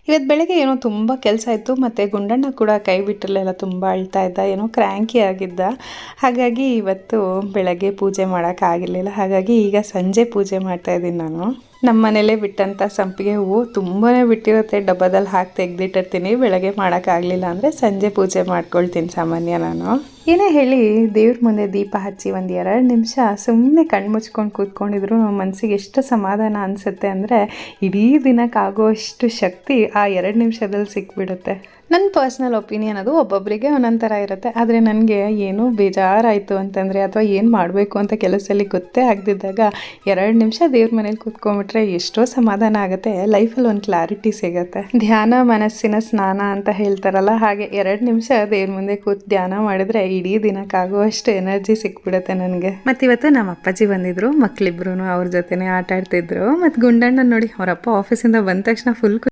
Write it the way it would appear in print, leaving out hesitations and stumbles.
ಇವತ್ತು ಬೆಳಗ್ಗೆ ಏನೋ ತುಂಬ ಕೆಲಸ ಇತ್ತು, ಮತ್ತು ಗುಂಡಣ್ಣ ಕೂಡ ಕೈ ಬಿಟ್ಟಿರಲಿಲ್ಲ, ತುಂಬ ಅಳ್ತಾ ಇದ್ದ, ಏನೋ ಕ್ರ್ಯಾಂಕಿ ಆಗಿದ್ದ. ಹಾಗಾಗಿ ಇವತ್ತು ಬೆಳಗ್ಗೆ ಪೂಜೆ ಮಾಡೋಕ್ಕಾಗಿರಲಿಲ್ಲ. ಹಾಗಾಗಿ ಈಗ ಸಂಜೆ ಪೂಜೆ ಮಾಡ್ತಾಯಿದ್ದೀನಿ ನಾನು. ನಮ್ಮ ಮನೇಲೇ ಬಿಟ್ಟಂಥ ಸಂಪಿಗೆ ಹೂವು ತುಂಬಾ ಬಿಟ್ಟಿರುತ್ತೆ, ಡಬ್ಬದಲ್ಲಿ ಹಾಕಿ ತೆಗೆದಿಟ್ಟಿರ್ತೀನಿ. ಬೆಳಗ್ಗೆ ಮಾಡೋಕ್ಕಾಗಲಿಲ್ಲ ಅಂದರೆ ಸಂಜೆ ಪೂಜೆ ಮಾಡ್ಕೊಳ್ತೀನಿ ಸಾಮಾನ್ಯ ನಾನು. ಏನೇ ಹೇಳಿ ದೇವ್ರ ಮುಂದೆ ದೀಪ ಹಚ್ಚಿ ಒಂದು 2 ನಿಮಿಷ ಸುಮ್ಮನೆ ಕಣ್ಣು ಮುಚ್ಕೊಂಡು ಕೂತ್ಕೊಂಡಿದ್ರು ನಮ್ಮ ಮನಸ್ಸಿಗೆ ಎಷ್ಟು ಸಮಾಧಾನ ಅನಿಸುತ್ತೆ ಅಂದರೆ ಇಡೀ ದಿನಕ್ಕಾಗುವಷ್ಟು ಶಕ್ತಿ ಆ 2 ನಿಮಿಷದಲ್ಲಿ ಸಿಕ್ಬಿಡುತ್ತೆ. ನನ್ನ ಪರ್ಸ್ನಲ್ ಒಪಿನಿಯನ್ ಅದು, ಒಬ್ಬೊಬ್ಬರಿಗೆ ಒಂದೊಂದು ಥರ ಇರುತ್ತೆ. ಆದರೆ ನನಗೆ ಏನೂ ಬೇಜಾರಾಯಿತು ಅಂತಂದರೆ ಅಥವಾ ಏನು ಮಾಡಬೇಕು ಅಂತ ಕೆಲಸದಲ್ಲಿ ಗೊತ್ತೇ ಆಗದಿದ್ದಾಗ 2 ನಿಮಿಷ ದೇವ್ರ ಮನೇಲಿ ಕೂತ್ಕೊಂಡ್ಬಿಟ್ರೆ ಎಷ್ಟೋ ಸಮಾಧಾನ ಆಗುತ್ತೆ, ಲೈಫಲ್ಲಿ ಒಂದು ಕ್ಲಾರಿಟಿ ಸಿಗುತ್ತೆ. ಧ್ಯಾನ ಮನಸ್ಸಿನ ಸ್ನಾನ ಅಂತ ಹೇಳ್ತಾರಲ್ಲ, ಹಾಗೆ 2 ನಿಮಿಷ ದೇವ್ರ ಮುಂದೆ ಕೂತು ಧ್ಯಾನ ಮಾಡಿದ್ರೆ ಇಡೀ ದಿನಕ್ಕಾಗುವಷ್ಟು ಎನರ್ಜಿ ಸಿಕ್ಬಿಡುತ್ತೆ ನನಗೆ. ಮತ್ತು ಇವತ್ತು ನಮ್ಮ ಅಪ್ಪಾಜಿ ಬಂದಿದ್ರು, ಮಕ್ಕಳಿಬ್ರು ಅವ್ರ ಜೊತೆನೇ ಆಟ ಆಡ್ತಿದ್ರು. ಮತ್ತು ಗುಂಡಣ್ಣ ನೋಡಿ ಅವರಪ್ಪ ಆಫೀಸಿಂದ ಬಂದ ತಕ್ಷಣ ಫುಲ್